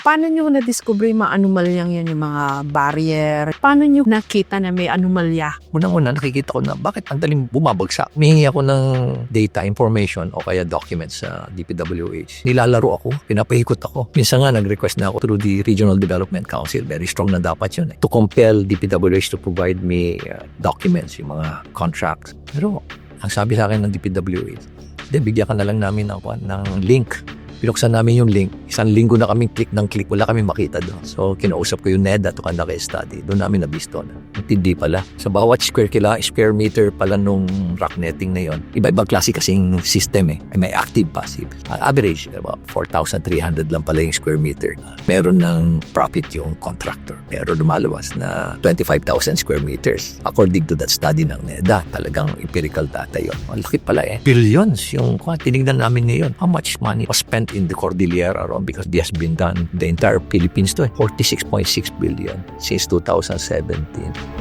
Paano nyo na-discover yung mga anomalyang yan, yung mga barrier? Paano nyo nakita na may anomalya? Unang-una, nakikita ko na bakit ang daling bumabagsak. Humihingi ako ng data, information o kaya documents sa DPWH. Nilalaro ako, pinapahikot ako. Minsan nga, nag-request na ako through the Regional Development Council. Very strong na dapat yun. To compel DPWH to provide me documents, yung mga contracts. Pero, ang sabi sa akin ng DPWH, bigyan ka na lang namin ng link. Pinuksan namin yung link. Isang linggo na kaming click ng click. Wala kaming makita doon. So, kinausap ko yung NEDA to conduct a study. Doon namin nabisto na. Hindi pala. Sa bawat square meter pala nung rock netting na yon, iba-ibang klase kasing system eh. May active, passive. Average, about 4,300 lang pala yung square meter. Meron ng profit yung contractor. Pero lumalabas na 25,000 square meters. According to that study ng NEDA, talagang empirical data yon. Ang laki pala eh. Billions yung tinignan namin ngayon. How much money was spent in the Cordillera around because this has been done the entire Philippines to 46.6 billion since 2017.